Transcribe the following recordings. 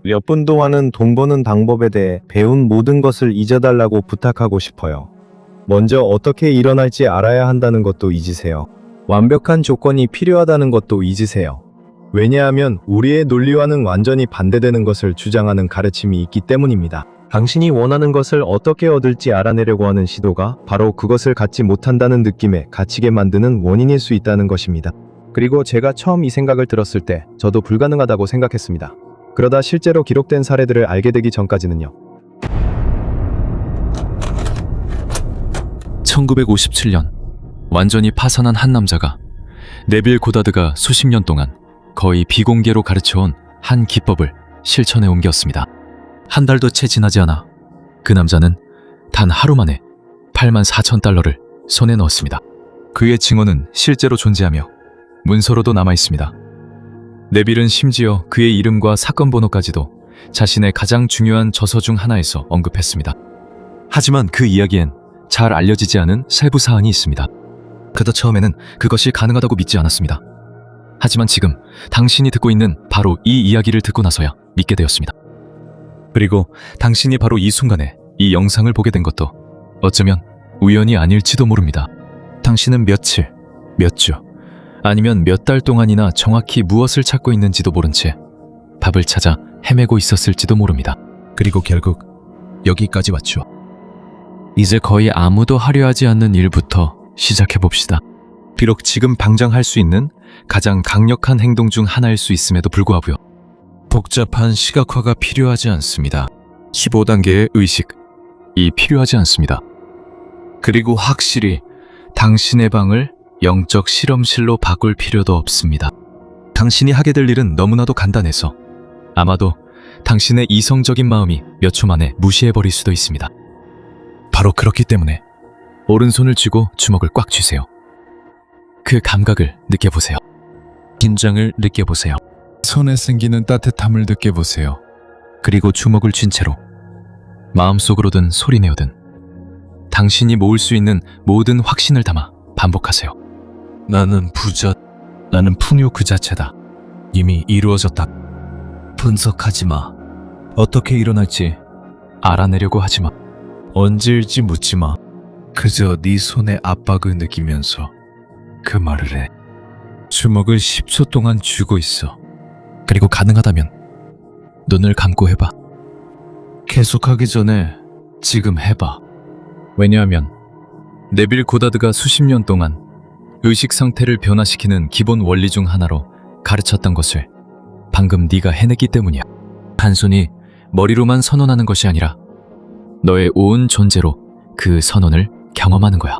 몇 분 동안은 돈 버는 방법에 대해 배운 모든 것을 잊어달라고 부탁하고 싶어요. 먼저 어떻게 일어날지 알아야 한다는 것도 잊으세요. 완벽한 조건이 필요하다는 것도 잊으세요. 왜냐하면 우리의 논리와는 완전히 반대되는 것을 주장하는 가르침이 있기 때문입니다. 당신이 원하는 것을 어떻게 얻을지 알아내려고 하는 시도가 바로 그것을 갖지 못한다는 느낌에 갇히게 만드는 원인일 수 있다는 것입니다. 그리고 제가 처음 이 생각을 들었을 때 저도 불가능하다고 생각했습니다. 그러다 실제로 기록된 사례들을 알게 되기 전까지는요. 1957년 완전히 파산한 한 남자가 네빌 고다드가 수십 년 동안 거의 비공개로 가르쳐온 한 기법을 실천에 옮겼습니다. 한 달도 채 지나지 않아 그 남자는 단 하루 만에 84,000달러를 손에 넣었습니다. 그의 증언은 실제로 존재하며 문서로도 남아있습니다. 네빌은 심지어 그의 이름과 사건 번호까지도 자신의 가장 중요한 저서 중 하나에서 언급했습니다. 하지만 그 이야기엔 잘 알려지지 않은 세부 사안이 있습니다. 그도 처음에는 그것이 가능하다고 믿지 않았습니다. 하지만 지금 당신이 듣고 있는 바로 이 이야기를 듣고 나서야 믿게 되었습니다. 그리고 당신이 바로 이 순간에 이 영상을 보게 된 것도 어쩌면 우연이 아닐지도 모릅니다. 당신은 며칠, 몇 주, 아니면 몇 달 동안이나 정확히 무엇을 찾고 있는지도 모른 채 밥을 찾아 헤매고 있었을지도 모릅니다. 그리고 결국 여기까지 왔죠. 이제 거의 아무도 하려 하지 않는 일부터 시작해봅시다. 비록 지금 당장 할 수 있는 가장 강력한 행동 중 하나일 수 있음에도 불구하고요. 복잡한 시각화가 필요하지 않습니다. 15단계의 의식이 필요하지 않습니다. 그리고 확실히 당신의 방을 영적 실험실로 바꿀 필요도 없습니다. 당신이 하게 될 일은 너무나도 간단해서 아마도 당신의 이성적인 마음이 몇 초 만에 무시해버릴 수도 있습니다. 바로 그렇기 때문에 오른손을 쥐고 주먹을 꽉 쥐세요. 그 감각을 느껴보세요. 긴장을 느껴보세요. 손에 생기는 따뜻함을 느껴보세요. 그리고 주먹을 쥔 채로 마음속으로 든 소리내어 든 당신이 모을 수 있는 모든 확신을 담아 반복하세요. 나는 부자, 나는 풍요 그 자체다. 이미 이루어졌다. 분석하지 마. 어떻게 일어날지 알아내려고 하지 마. 언제일지 묻지 마. 그저 네 손의 압박을 느끼면서 그 말을 해. 주먹을 10초 동안 쥐고 있어. 그리고 가능하다면 눈을 감고 해봐. 계속하기 전에 지금 해봐. 왜냐하면 네빌 고다드가 수십 년 동안 의식 상태를 변화시키는 기본 원리 중 하나로 가르쳤던 것을 방금 네가 해냈기 때문이야. 단순히 머리로만 선언하는 것이 아니라 너의 온 존재로 그 선언을 경험하는 거야.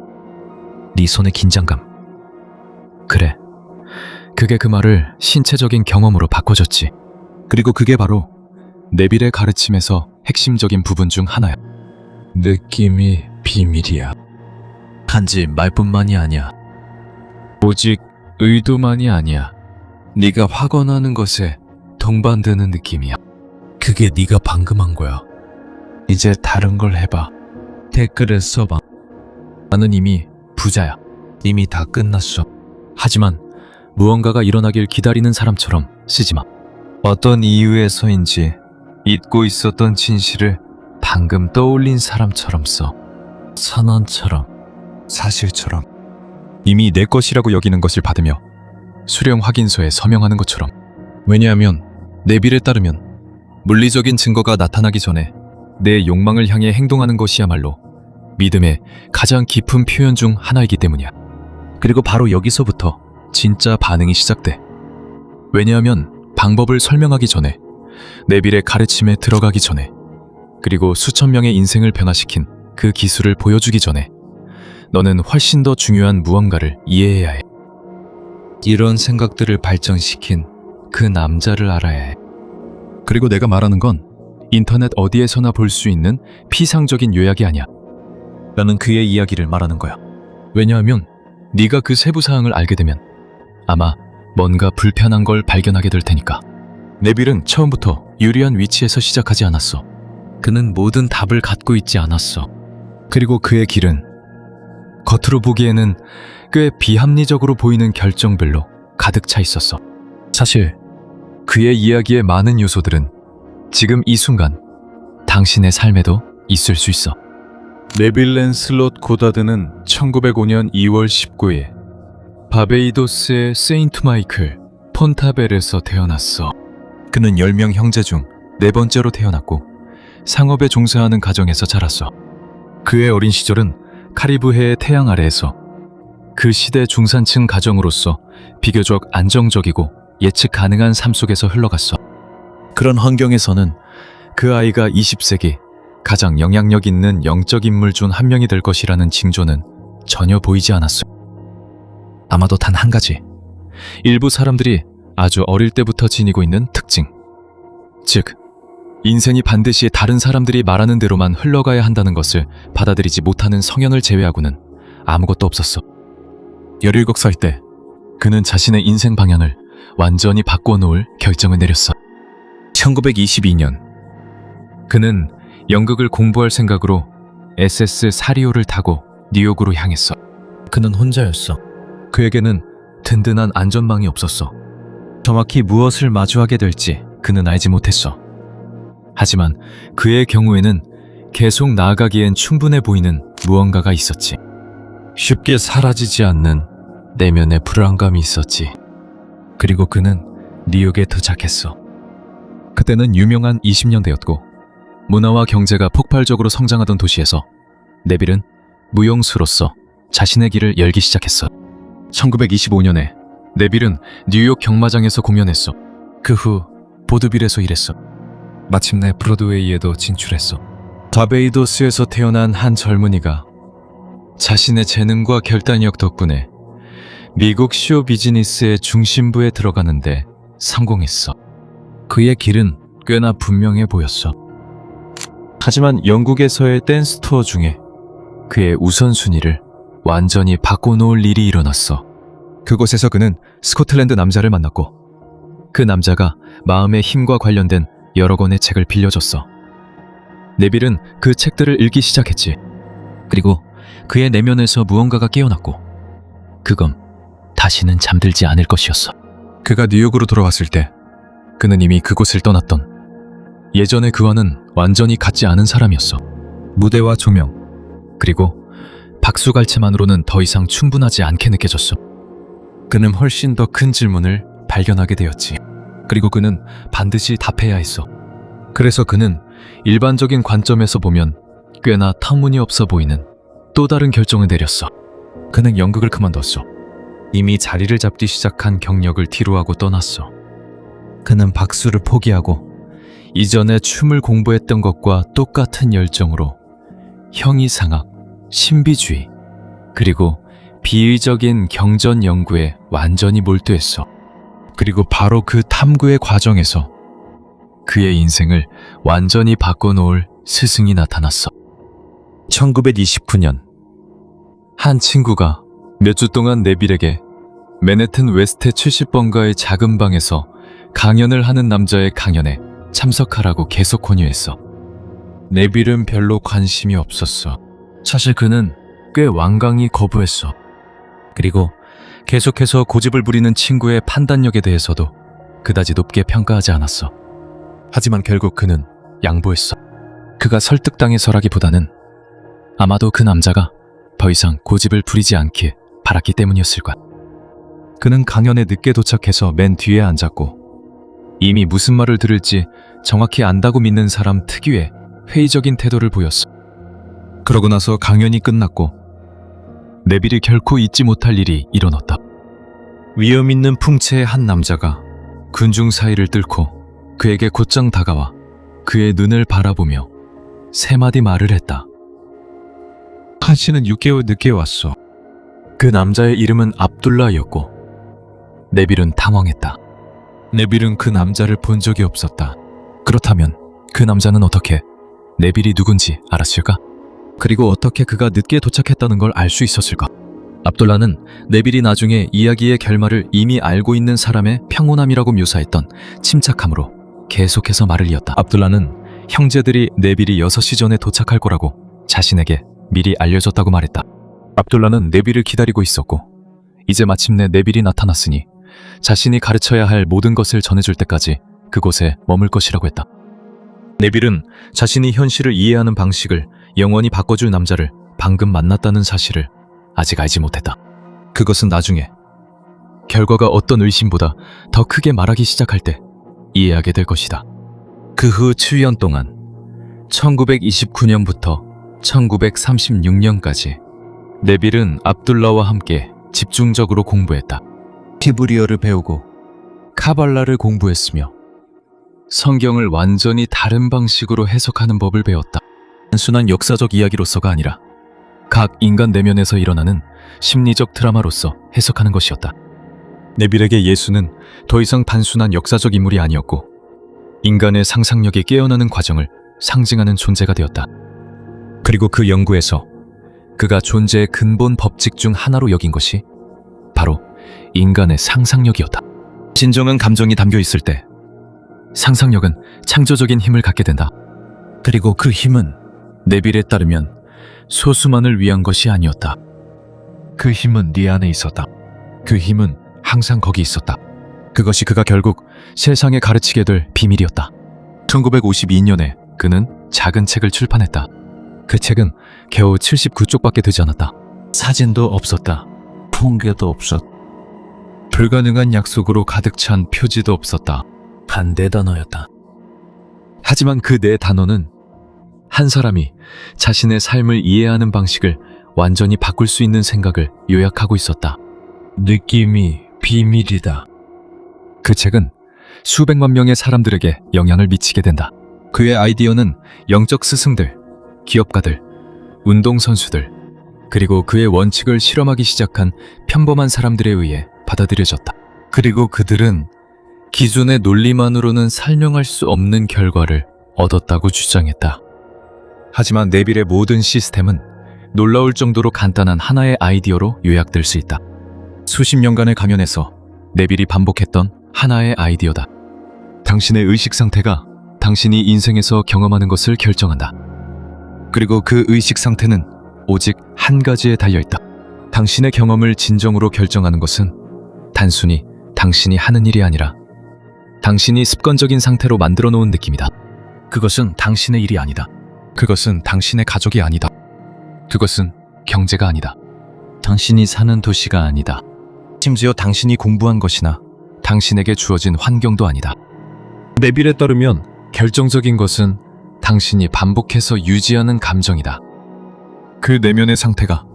네 손의 긴장감. 그래, 그게 그 말을 신체적인 경험으로 바꿔줬지. 그리고 그게 바로 네빌의 가르침에서 핵심적인 부분 중 하나야. 느낌이 비밀이야. 단지 말뿐만이 아니야. 오직 의도만이 아니야. 네가 확언하는 것에 동반되는 느낌이야. 그게 네가 방금 한 거야. 이제 다른 걸 해봐. 댓글에 써봐. 나는 이미 부자야. 이미 다 끝났어. 하지만 무언가가 일어나길 기다리는 사람처럼 쓰지 마. 어떤 이유에서인지 잊고 있었던 진실을 방금 떠올린 사람처럼 써. 선언처럼, 사실처럼. 이미 내 것이라고 여기는 것을 받으며 수령 확인서에 서명하는 것처럼. 왜냐하면 네빌에 따르면 물리적인 증거가 나타나기 전에 내 욕망을 향해 행동하는 것이야말로 믿음의 가장 깊은 표현 중 하나이기 때문이야. 그리고 바로 여기서부터 진짜 반응이 시작돼. 왜냐하면 방법을 설명하기 전에, 네빌의 가르침에 들어가기 전에, 그리고 수천 명의 인생을 변화시킨 그 기술을 보여주기 전에 너는 훨씬 더 중요한 무언가를 이해해야 해. 이런 생각들을 발전시킨 그 남자를 알아야 해. 그리고 내가 말하는 건 인터넷 어디에서나 볼 수 있는 피상적인 요약이 아니야. 나는 그의 이야기를 말하는 거야. 왜냐하면 네가 그 세부 사항을 알게 되면 아마 뭔가 불편한 걸 발견하게 될 테니까. 네빌은 처음부터 유리한 위치에서 시작하지 않았어. 그는 모든 답을 갖고 있지 않았어. 그리고 그의 길은 겉으로 보기에는 꽤 비합리적으로 보이는 결정별로 가득 차 있었어. 사실 그의 이야기의 많은 요소들은 지금 이 순간 당신의 삶에도 있을 수 있어. 네빌 랜슬롯 고다드는 1905년 2월 19일 바베이도스의 세인트 마이클 폰타벨에서 태어났어. 그는 10명 형제 중 네 번째로 태어났고 상업에 종사하는 가정에서 자랐어. 그의 어린 시절은 카리브해의 태양 아래에서 그 시대 중산층 가정으로서 비교적 안정적이고 예측 가능한 삶 속에서 흘러갔어. 그런 환경에서는 그 아이가 20세기 가장 영향력 있는 영적 인물 중 한 명이 될 것이라는 징조는 전혀 보이지 않았어. 아마도 단 한 가지. 일부 사람들이 아주 어릴 때부터 지니고 있는 특징. 즉, 인생이 반드시 다른 사람들이 말하는 대로만 흘러가야 한다는 것을 받아들이지 못하는 성향을 제외하고는 아무것도 없었어. 17살 때 그는 자신의 인생 방향을 완전히 바꿔놓을 결정을 내렸어. 1922년 그는 연극을 공부할 생각으로 SS 사리오를 타고 뉴욕으로 향했어. 그는 혼자였어. 그에게는 든든한 안전망이 없었어. 정확히 무엇을 마주하게 될지 그는 알지 못했어. 하지만 그의 경우에는 계속 나아가기엔 충분해 보이는 무언가가 있었지. 쉽게 사라지지 않는 내면의 불안감이 있었지. 그리고 그는 뉴욕에 도착했어. 그때는 유명한 20년대였고 문화와 경제가 폭발적으로 성장하던 도시에서 네빌은 무용수로서 자신의 길을 열기 시작했어. 1925년에 네빌은 뉴욕 경마장에서 공연했어. 그 후 보드빌에서 일했어. 마침내 브로드웨이에도 진출했어. 바베이도스에서 태어난 한 젊은이가 자신의 재능과 결단력 덕분에 미국 쇼 비즈니스의 중심부에 들어가는데 성공했어. 그의 길은 꽤나 분명해 보였어. 하지만 영국에서의 댄스 투어 중에 그의 우선순위를 완전히 바꿔놓을 일이 일어났어. 그곳에서 그는 스코틀랜드 남자를 만났고 그 남자가 마음의 힘과 관련된 여러 권의 책을 빌려줬어. 네빌은 그 책들을 읽기 시작했지. 그리고 그의 내면에서 무언가가 깨어났고 그건 다시는 잠들지 않을 것이었어. 그가 뉴욕으로 돌아왔을 때 그는 이미 그곳을 떠났던 예전의 그와는 완전히 같지 않은 사람이었어. 무대와 조명 그리고 박수갈채만으로는 더 이상 충분하지 않게 느껴졌어. 그는 훨씬 더 큰 질문을 발견하게 되었지. 그리고 그는 반드시 답해야 했어. 그래서 그는 일반적인 관점에서 보면 꽤나 터무니없어 보이는 또 다른 결정을 내렸어. 그는 연극을 그만뒀어. 이미 자리를 잡기 시작한 경력을 뒤로하고 떠났어. 그는 박수를 포기하고 이전에 춤을 공부했던 것과 똑같은 열정으로 형이상학, 신비주의, 그리고 비의적인 경전 연구에 완전히 몰두했어. 그리고 바로 그 탐구의 과정에서 그의 인생을 완전히 바꿔놓을 스승이 나타났어. 1929년 한 친구가 몇 주 동안 네빌에게 맨해튼 웨스트 70번가의 작은 방에서 강연을 하는 남자의 강연에 참석하라고 계속 권유했어. 네빌은 별로 관심이 없었어. 사실 그는 꽤 완강히 거부했어. 그리고 계속해서 고집을 부리는 친구의 판단력에 대해서도 그다지 높게 평가하지 않았어. 하지만 결국 그는 양보했어. 그가 설득당해서라기보다는 아마도 그 남자가 더 이상 고집을 부리지 않길 바랐기 때문이었을 거야. 그는 강연에 늦게 도착해서 맨 뒤에 앉았고 이미 무슨 말을 들을지 정확히 안다고 믿는 사람 특유의 회의적인 태도를 보였어. 그러고 나서 강연이 끝났고 네빌이 결코 잊지 못할 일이 일어났다. 위험 있는 풍채의 한 남자가 군중 사이를 뚫고 그에게 곧장 다가와 그의 눈을 바라보며 세 마디 말을 했다. 칸씨는 6개월 늦게 왔어. 그 남자의 이름은 압둘라였고 네빌은 당황했다. 네빌은 그 남자를 본 적이 없었다. 그렇다면 그 남자는 어떻게 네빌이 누군지 알았을까? 그리고 어떻게 그가 늦게 도착했다는 걸 알 수 있었을까? 압둘라는 네빌이 나중에 이야기의 결말을 이미 알고 있는 사람의 평온함이라고 묘사했던 침착함으로 계속해서 말을 이었다. 압둘라는 형제들이 네빌이 6시 전에 도착할 거라고 자신에게 미리 알려줬다고 말했다. 압둘라는 네빌을 기다리고 있었고 이제 마침내 네빌이 나타났으니 자신이 가르쳐야 할 모든 것을 전해줄 때까지 그곳에 머물 것이라고 했다. 네빌은 자신이 현실을 이해하는 방식을 영원히 바꿔줄 남자를 방금 만났다는 사실을 아직 알지 못했다. 그것은 나중에 결과가 어떤 의심보다 더 크게 말하기 시작할 때 이해하게 될 것이다. 그 후 7년 동안 1929년부터 1936년까지 네빌은 압둘라와 함께 집중적으로 공부했다. 히브리어를 배우고 카발라를 공부했으며 성경을 완전히 다른 방식으로 해석하는 법을 배웠다. 단순한 역사적 이야기로서가 아니라 각 인간 내면에서 일어나는 심리적 드라마로서 해석하는 것이었다. 네빌에게 예수는 더 이상 단순한 역사적 인물이 아니었고 인간의 상상력이 깨어나는 과정을 상징하는 존재가 되었다. 그리고 그 연구에서 그가 존재의 근본 법칙 중 하나로 여긴 것이 바로 인간의 상상력이었다. 진정한 감정이 담겨 있을 때 상상력은 창조적인 힘을 갖게 된다. 그리고 그 힘은 네빌에 따르면 소수만을 위한 것이 아니었다. 그 힘은 네 안에 있었다. 그 힘은 항상 거기 있었다. 그것이 그가 결국 세상에 가르치게 될 비밀이었다. 1952년에 그는 작은 책을 출판했다. 그 책은 겨우 79쪽밖에 되지 않았다. 사진도 없었다. 풍계도 없었다. 불가능한 약속으로 가득 찬 표지도 없었다. 단 4단어였다. 하지만 그 4단어는 한 사람이 자신의 삶을 이해하는 방식을 완전히 바꿀 수 있는 생각을 요약하고 있었다. 느낌이 비밀이다. 그 책은 수백만 명의 사람들에게 영향을 미치게 된다. 그의 아이디어는 영적 스승들, 기업가들, 운동선수들, 그리고 그의 원칙을 실험하기 시작한 평범한 사람들에 의해 받아들여졌다. 그리고 그들은 기존의 논리만으로는 설명할 수 없는 결과를 얻었다고 주장했다. 하지만 네빌의 모든 시스템은 놀라울 정도로 간단한 하나의 아이디어로 요약될 수 있다. 수십 년간의 가면에서 네빌이 반복했던 하나의 아이디어다. 당신의 의식 상태가 당신이 인생에서 경험하는 것을 결정한다. 그리고 그 의식 상태는 오직 한 가지에 달려있다. 당신의 경험을 진정으로 결정하는 것은 단순히 당신이 하는 일이 아니라 당신이 습관적인 상태로 만들어 놓은 느낌이다. 그것은 당신의 일이 아니다. 그것은 당신의 가족이 아니다. 그것은 경제가 아니다. 당신이 사는 도시가 아니다. 심지어 당신이 공부한 것이나 당신에게 주어진 환경도 아니다. 네빌에 따르면 결정적인 것은 당신이 반복해서 유지하는 감정이다. 그 내면의 상태가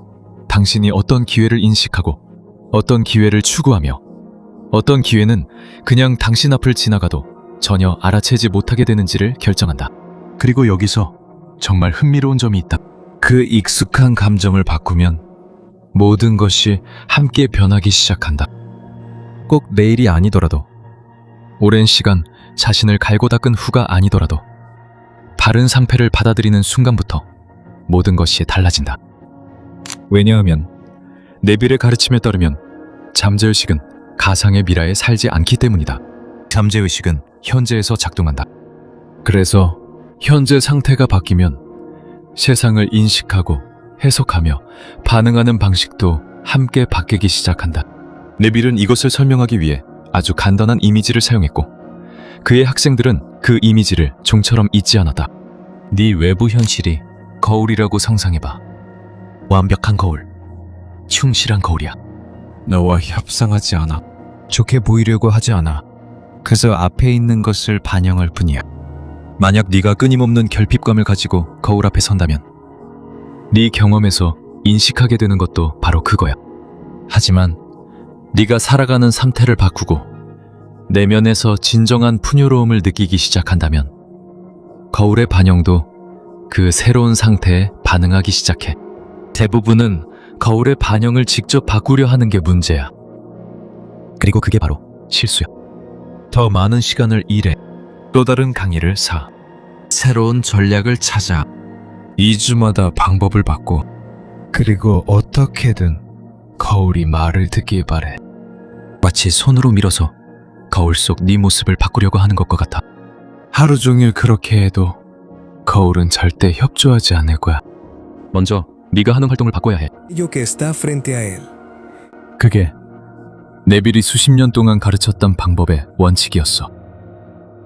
당신이 어떤 기회를 인식하고 어떤 기회를 추구하며 어떤 기회는 그냥 당신 앞을 지나가도 전혀 알아채지 못하게 되는지를 결정한다. 그리고 여기서 정말 흥미로운 점이 있다. 그 익숙한 감정을 바꾸면 모든 것이 함께 변하기 시작한다. 꼭 내일이 아니더라도, 오랜 시간 자신을 갈고 닦은 후가 아니더라도 바른 상태를 받아들이는 순간부터 모든 것이 달라진다. 왜냐하면 네빌의 가르침에 따르면 잠재의식은 가상의 미래에 살지 않기 때문이다. 잠재의식은 현재에서 작동한다. 그래서 현재 상태가 바뀌면 세상을 인식하고 해석하며 반응하는 방식도 함께 바뀌기 시작한다. 네빌은 이것을 설명하기 위해 아주 간단한 이미지를 사용했고 그의 학생들은 그 이미지를 종처럼 잊지 않았다. 네 외부 현실이 거울이라고 상상해봐. 완벽한 거울, 충실한 거울이야. 너와 협상하지 않아. 좋게 보이려고 하지 않아. 그저 앞에 있는 것을 반영할 뿐이야. 만약 네가 끊임없는 결핍감을 가지고 거울 앞에 선다면 네 경험에서 인식하게 되는 것도 바로 그거야. 하지만 네가 살아가는 상태를 바꾸고 내면에서 진정한 풍요로움을 느끼기 시작한다면 거울의 반영도 그 새로운 상태에 반응하기 시작해. 대부분은 거울의 반영을 직접 바꾸려 하는 게 문제야. 그리고 그게 바로 실수야. 더 많은 시간을 일해. 또 다른 강의를 사. 새로운 전략을 찾아. 2주마다 방법을 바꿔. 그리고 어떻게든 거울이 말을 듣길 바래. 마치 손으로 밀어서 거울 속 네 모습을 바꾸려고 하는 것과 같아. 하루 종일 그렇게 해도 거울은 절대 협조하지 않을 거야. 먼저 네가 하는 활동을 바꿔야 해. Yo que está frente a él. 그게 네빌이 수십 년 동안 가르쳤던 방법의 원칙이었어.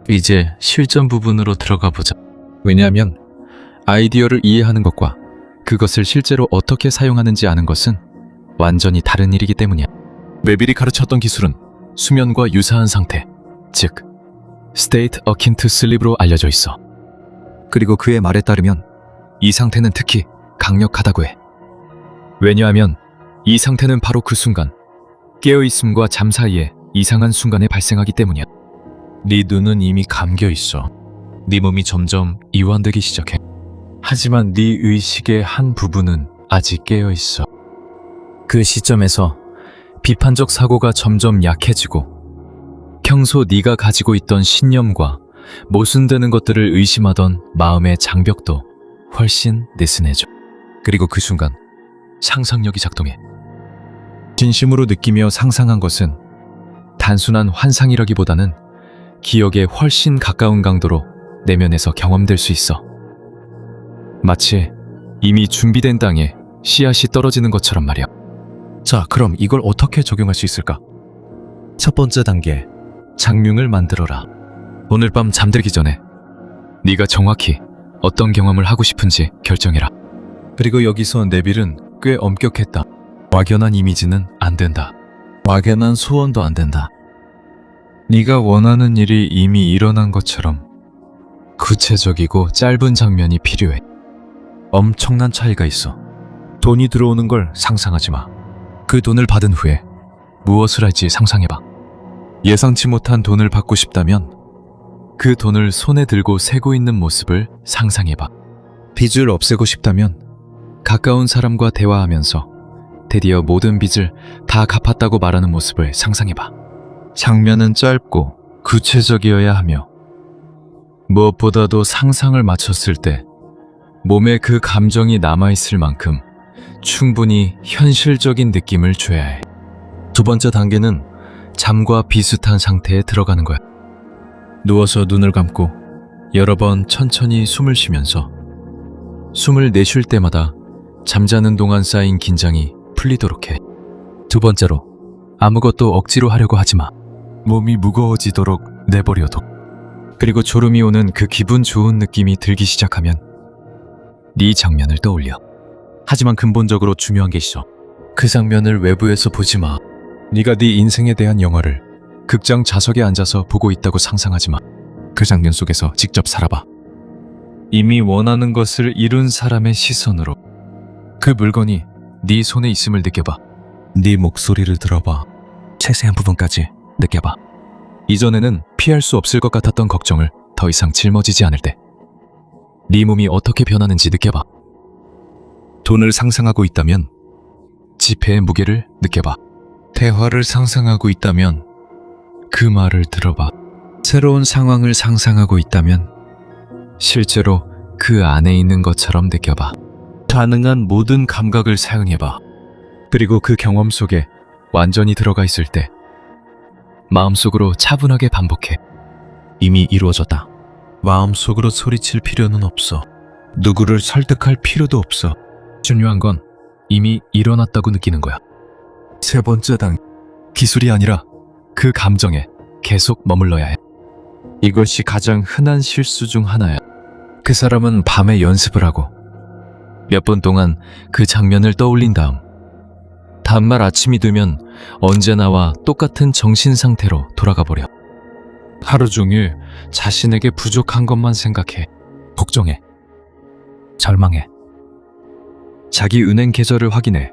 이제 실전 부분으로 들어가 보자. 왜냐하면 아이디어를 이해하는 것과 그것을 실제로 어떻게 사용하는지 아는 것은 완전히 다른 일이기 때문이야. 네빌이 가르쳤던 기술은 수면과 유사한 상태, 즉 state akin to sleep으로 알려져 있어. 그리고 그의 말에 따르면 이 상태는 특히 강력하다고 해. 왜냐하면 이 상태는 바로 그 순간 깨어있음과 잠 사이에 이상한 순간에 발생하기 때문이야. 네 눈은 이미 감겨 있어. 네 몸이 점점 이완되기 시작해. 하지만 네 의식의 한 부분은 아직 깨어 있어. 그 시점에서 비판적 사고가 점점 약해지고 평소 네가 가지고 있던 신념과 모순되는 것들을 의심하던 마음의 장벽도 훨씬 느슨해져. 그리고 그 순간 상상력이 작동해. 진심으로 느끼며 상상한 것은 단순한 환상이라기보다는 기억에 훨씬 가까운 강도로 내면에서 경험될 수 있어. 마치 이미 준비된 땅에 씨앗이 떨어지는 것처럼 말이야. 자, 그럼 이걸 어떻게 적용할 수 있을까? 첫 번째 단계, 장명을 만들어라. 오늘 밤 잠들기 전에 네가 정확히 어떤 경험을 하고 싶은지 결정해라. 그리고 여기서 네빌은 꽤 엄격했다. 막연한 이미지는 안 된다. 막연한 소원도 안 된다. 네가 원하는 일이 이미 일어난 것처럼 구체적이고 짧은 장면이 필요해. 엄청난 차이가 있어. 돈이 들어오는 걸 상상하지 마. 그 돈을 받은 후에 무엇을 할지 상상해봐. 예상치 못한 돈을 받고 싶다면 그 돈을 손에 들고 세고 있는 모습을 상상해봐. 빚을 없애고 싶다면 가까운 사람과 대화하면서 드디어 모든 빚을 다 갚았다고 말하는 모습을 상상해봐. 장면은 짧고 구체적이어야 하며 무엇보다도 상상을 마쳤을 때 몸에 그 감정이 남아있을 만큼 충분히 현실적인 느낌을 줘야 해. 두 번째 단계는 잠과 비슷한 상태에 들어가는 거야. 누워서 눈을 감고 여러 번 천천히 숨을 쉬면서 숨을 내쉴 때마다 잠자는 동안 쌓인 긴장이 풀리도록 해. 두 번째로, 아무것도 억지로 하려고 하지 마. 몸이 무거워지도록 내버려둬. 그리고 졸음이 오는 그 기분 좋은 느낌이 들기 시작하면 네 장면을 떠올려. 하지만 근본적으로 중요한 게 있어. 그 장면을 외부에서 보지 마. 네가 네 인생에 대한 영화를 극장 좌석에 앉아서 보고 있다고 상상하지 마. 그 장면 속에서 직접 살아봐. 이미 원하는 것을 이룬 사람의 시선으로 그 물건이 네 손에 있음을 느껴봐. 네 목소리를 들어봐. 세세한 부분까지 느껴봐. 이전에는 피할 수 없을 것 같았던 걱정을 더 이상 짊어지지 않을 때 네 몸이 어떻게 변하는지 느껴봐. 돈을 상상하고 있다면 지폐의 무게를 느껴봐. 대화를 상상하고 있다면 그 말을 들어봐. 새로운 상황을 상상하고 있다면 실제로 그 안에 있는 것처럼 느껴봐. 가능한 모든 감각을 사용해봐. 그리고 그 경험 속에 완전히 들어가 있을 때 마음속으로 차분하게 반복해. 이미 이루어졌다. 마음속으로 소리칠 필요는 없어. 누구를 설득할 필요도 없어. 중요한 건 이미 일어났다고 느끼는 거야. 세 번째 단계, 기술이 아니라 그 감정에 계속 머물러야 해. 이것이 가장 흔한 실수 중 하나야. 그 사람은 밤에 연습을 하고 몇 분 동안 그 장면을 떠올린 다음날 아침이 되면 언제나와 똑같은 정신 상태로 돌아가 버려. 하루 종일 자신에게 부족한 것만 생각해. 걱정해. 절망해. 자기 은행 계좌를 확인해.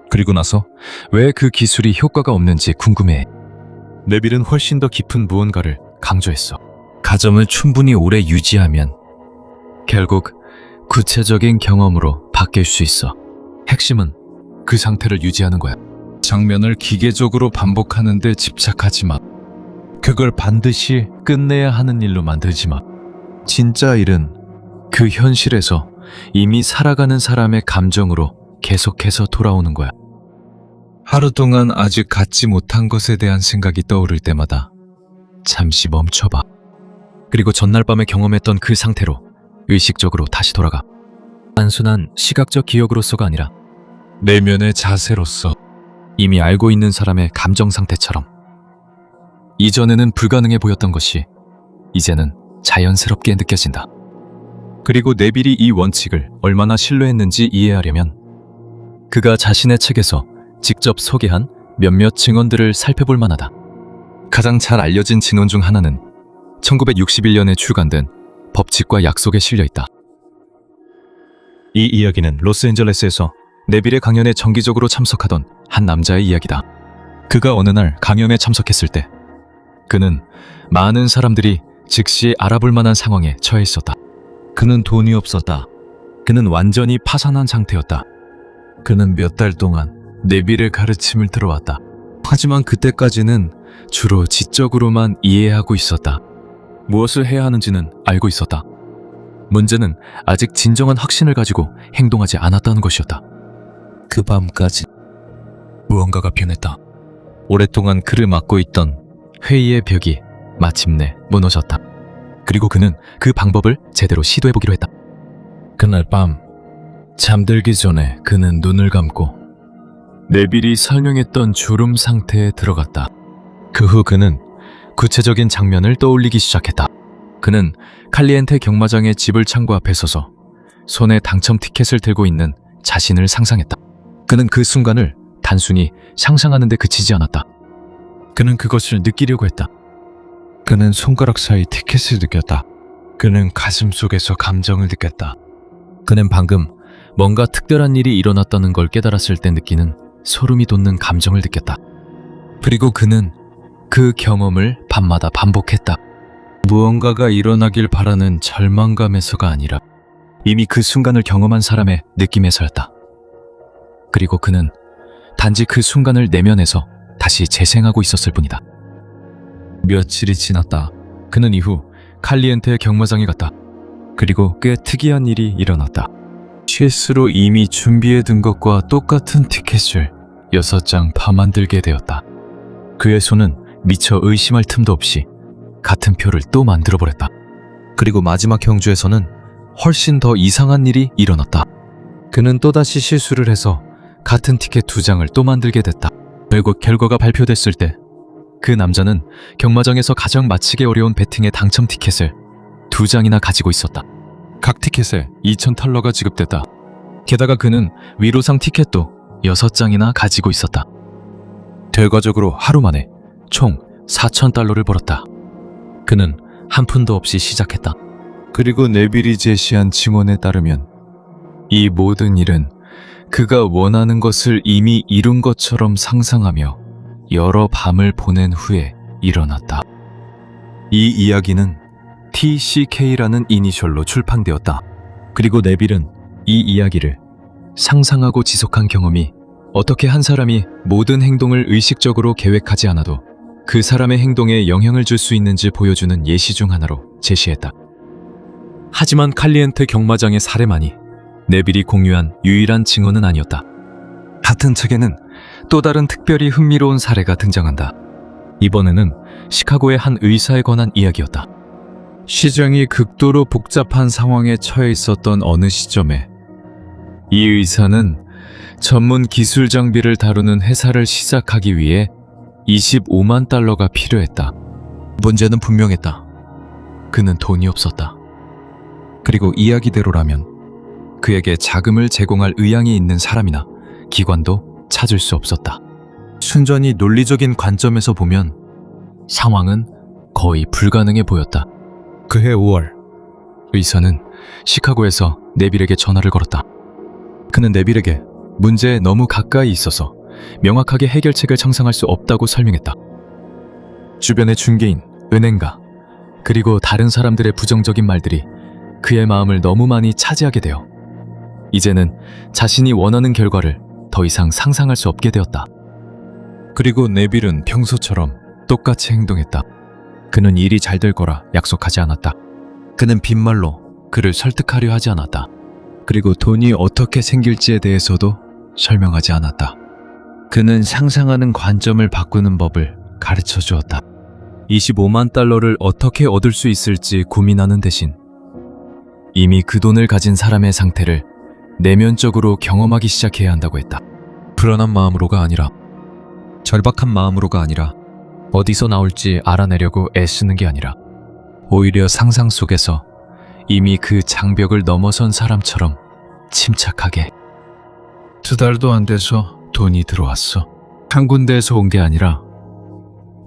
그리고 나서 왜 그 기술이 효과가 없는지 궁금해해. 네빌은 훨씬 더 깊은 무언가를 강조했어. 가점을 충분히 오래 유지하면 결국 구체적인 경험으로 바뀔 수 있어. 핵심은 그 상태를 유지하는 거야. 장면을 기계적으로 반복하는 데 집착하지 마. 그걸 반드시 끝내야 하는 일로 만들지 마. 진짜 일은 그 현실에서 이미 살아가는 사람의 감정으로 계속해서 돌아오는 거야. 하루 동안 아직 갖지 못한 것에 대한 생각이 떠오를 때마다 잠시 멈춰봐. 그리고 전날 밤에 경험했던 그 상태로 의식적으로 다시 돌아가. 단순한 시각적 기억으로서가 아니라 내면의 자세로서 이미 알고 있는 사람의 감정 상태처럼. 이전에는 불가능해 보였던 것이 이제는 자연스럽게 느껴진다. 그리고 네빌이 이 원칙을 얼마나 신뢰했는지 이해하려면 그가 자신의 책에서 직접 소개한 몇몇 증언들을 살펴볼 만하다. 가장 잘 알려진 증언 중 하나는 1961년에 출간된 법칙과 약속에 실려 있다. 이 이야기는 로스앤젤레스에서 네빌의 강연에 정기적으로 참석하던 한 남자의 이야기다. 그가 어느 날 강연에 참석했을 때 그는 많은 사람들이 즉시 알아볼 만한 상황에 처해 있었다. 그는 돈이 없었다. 그는 완전히 파산한 상태였다. 그는 몇 달 동안 네빌의 가르침을 들어왔다. 하지만 그때까지는 주로 지적으로만 이해하고 있었다. 무엇을 해야 하는지는 알고 있었다. 문제는 아직 진정한 확신을 가지고 행동하지 않았다는 것이었다. 그 밤까지 무언가가 변했다. 오랫동안 그를 막고 있던 회의의 벽이 마침내 무너졌다. 그리고 그는 그 방법을 제대로 시도해보기로 했다. 그날 밤 잠들기 전에 그는 눈을 감고 네빌이 설명했던 졸음 상태에 들어갔다. 그 후 그는 구체적인 장면을 떠올리기 시작했다. 그는 칼리엔테 경마장의 지불 창고 앞에 서서 손에 당첨 티켓을 들고 있는 자신을 상상했다. 그는 그 순간을 단순히 상상하는 데 그치지 않았다. 그는 그것을 느끼려고 했다. 그는 손가락 사이 티켓을 느꼈다. 그는 가슴 속에서 감정을 느꼈다. 그는 방금 뭔가 특별한 일이 일어났다는 걸 깨달았을 때 느끼는 소름이 돋는 감정을 느꼈다. 그리고 그는 그 경험을 밤마다 반복했다. 무언가가 일어나길 바라는 절망감에서가 아니라 이미 그 순간을 경험한 사람의 느낌에서였다. 그리고 그는 단지 그 순간을 내면에서 다시 재생하고 있었을 뿐이다. 며칠이 지났다. 그는 이후 칼리엔테 경마장에 갔다. 그리고 꽤 특이한 일이 일어났다. 실수로 이미 준비해둔 것과 똑같은 티켓을 6장 파만들게 되었다. 그의 손은 미처 의심할 틈도 없이 같은 표를 또 만들어버렸다. 그리고 마지막 경주에서는 훨씬 더 이상한 일이 일어났다. 그는 또다시 실수를 해서 같은 티켓 2장을 또 만들게 됐다. 결국 결과가 발표됐을 때 그 남자는 경마장에서 가장 맞히기 어려운 배팅의 당첨 티켓을 2장이나 가지고 있었다. 각 티켓에 2,000달러가 지급됐다. 게다가 그는 위로상 티켓도 6장이나 가지고 있었다. 결과적으로 하루 만에 총 4,000달러를 벌었다. 그는 한 푼도 없이 시작했다. 그리고 네빌이 제시한 증언에 따르면 이 모든 일은 그가 원하는 것을 이미 이룬 것처럼 상상하며 여러 밤을 보낸 후에 일어났다. 이 이야기는 TCK라는 이니셜로 출판되었다. 그리고 네빌은 이 이야기를 상상하고 지속한 경험이 어떻게 한 사람이 모든 행동을 의식적으로 계획하지 않아도 그 사람의 행동에 영향을 줄 수 있는지 보여주는 예시 중 하나로 제시했다. 하지만 칼리엔테 경마장의 사례만이 네빌이 공유한 유일한 증언은 아니었다. 같은 책에는 또 다른 특별히 흥미로운 사례가 등장한다. 이번에는 시카고의 한 의사에 관한 이야기였다. 시장이 극도로 복잡한 상황에 처해 있었던 어느 시점에 이 의사는 전문 기술 장비를 다루는 회사를 시작하기 위해 25만 달러가 필요했다. 문제는 분명했다. 그는 돈이 없었다. 그리고 이야기대로라면 그에게 자금을 제공할 의향이 있는 사람이나 기관도 찾을 수 없었다. 순전히 논리적인 관점에서 보면 상황은 거의 불가능해 보였다. 그해 5월, 의사는 시카고에서 네빌에게 전화를 걸었다. 그는 네빌에게 문제에 너무 가까이 있어서 명확하게 해결책을 창상할 수 없다고 설명했다. 주변의 중개인, 은행가, 그리고 다른 사람들의 부정적인 말들이 그의 마음을 너무 많이 차지하게 되어 이제는 자신이 원하는 결과를 더 이상 상상할 수 없게 되었다. 그리고 네빌은 평소처럼 똑같이 행동했다. 그는 일이 잘 될 거라 약속하지 않았다. 그는 빈말로 그를 설득하려 하지 않았다. 그리고 돈이 어떻게 생길지에 대해서도 설명하지 않았다. 그는 상상하는 관점을 바꾸는 법을 가르쳐 주었다. 25만 달러를 어떻게 얻을 수 있을지 고민하는 대신 이미 그 돈을 가진 사람의 상태를 내면적으로 경험하기 시작해야 한다고 했다. 불안한 마음으로가 아니라, 절박한 마음으로가 아니라, 어디서 나올지 알아내려고 애쓰는 게 아니라 오히려 상상 속에서 이미 그 장벽을 넘어선 사람처럼 침착하게. 2달도 안 돼서 돈이 들어왔어. 한 군데에서 온 게 아니라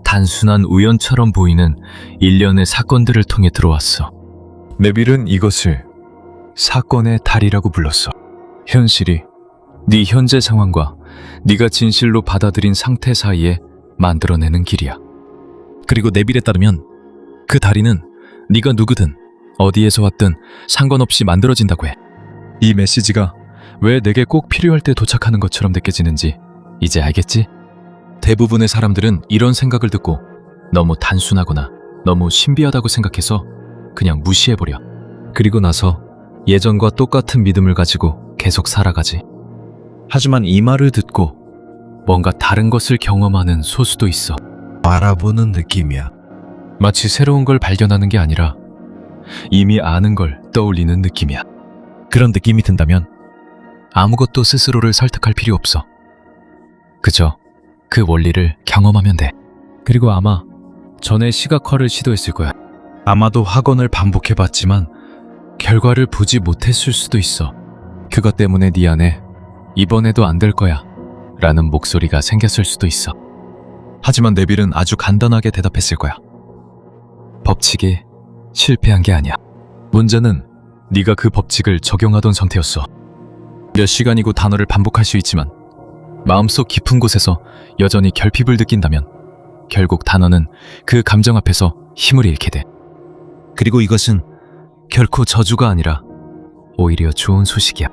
단순한 우연처럼 보이는 일련의 사건들을 통해 들어왔어. 네빌은 이것을 사건의 달이라고 불렀어. 현실이 네 현재 상황과 네가 진실로 받아들인 상태 사이에 만들어내는 길이야. 그리고 네빌에 따르면 그 다리는 네가 누구든 어디에서 왔든 상관없이 만들어진다고 해. 이 메시지가 왜 내게 꼭 필요할 때 도착하는 것처럼 느껴지는지 이제 알겠지? 대부분의 사람들은 이런 생각을 듣고 너무 단순하거나 너무 신비하다고 생각해서 그냥 무시해버려. 그리고 나서 예전과 똑같은 믿음을 가지고 계속 살아가지. 하지만 이 말을 듣고 뭔가 다른 것을 경험하는 소수도 있어. 알아보는 느낌이야. 마치 새로운 걸 발견하는 게 아니라 이미 아는 걸 떠올리는 느낌이야. 그런 느낌이 든다면 아무것도 스스로를 설득할 필요 없어. 그저 그 원리를 경험하면 돼. 그리고 아마 전에 시각화를 시도했을 거야. 아마도 학원을 반복해봤지만 결과를 보지 못했을 수도 있어. 그것 때문에 네 안에 이번에도 안 될 거야 라는 목소리가 생겼을 수도 있어. 하지만 네빌은 아주 간단하게 대답했을 거야. 법칙에 실패한 게 아니야. 문제는 네가 그 법칙을 적용하던 상태였어. 몇 시간이고 단어를 반복할 수 있지만 마음속 깊은 곳에서 여전히 결핍을 느낀다면 결국 단어는 그 감정 앞에서 힘을 잃게 돼. 그리고 이것은 결코 저주가 아니라 오히려 좋은 소식이야.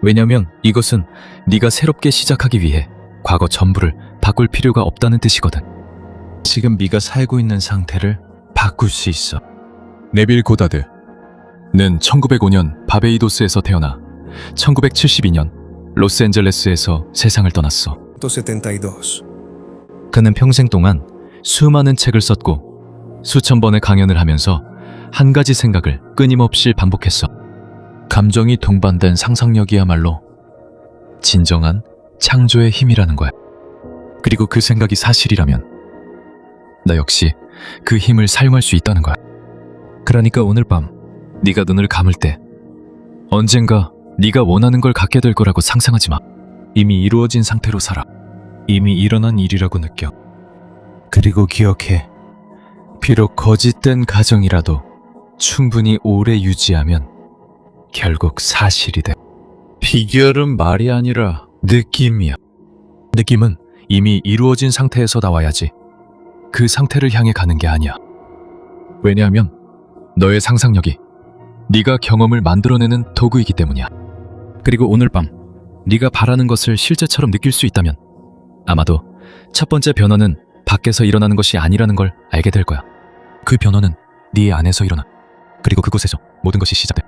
왜냐면 이것은 네가 새롭게 시작하기 위해 과거 전부를 바꿀 필요가 없다는 뜻이거든. 지금 네가 살고 있는 상태를 바꿀 수 있어. 네빌 고다드는 1905년 바베이도스에서 태어나 1972년 로스앤젤레스에서 세상을 떠났어. 1972. 그는 평생 동안 수많은 책을 썼고 수천 번의 강연을 하면서 한 가지 생각을 끊임없이 반복했어. 감정이 동반된 상상력이야말로 진정한 창조의 힘이라는 거야. 그리고 그 생각이 사실이라면 나 역시 그 힘을 사용할 수 있다는 거야. 그러니까 오늘 밤 네가 눈을 감을 때 언젠가 네가 원하는 걸 갖게 될 거라고 상상하지 마. 이미 이루어진 상태로 살아. 이미 일어난 일이라고 느껴. 그리고 기억해. 비록 거짓된 가정이라도 충분히 오래 유지하면 결국 사실이 돼. 비결은 말이 아니라 느낌이야. 느낌은 이미 이루어진 상태에서 나와야지 그 상태를 향해 가는 게 아니야. 왜냐하면 너의 상상력이 네가 경험을 만들어내는 도구이기 때문이야. 그리고 오늘 밤 네가 바라는 것을 실제처럼 느낄 수 있다면 아마도 첫 번째 변화는 밖에서 일어나는 것이 아니라는 걸 알게 될 거야. 그 변화는 네 안에서 일어나. 그리고 그곳에서 모든 것이 시작돼.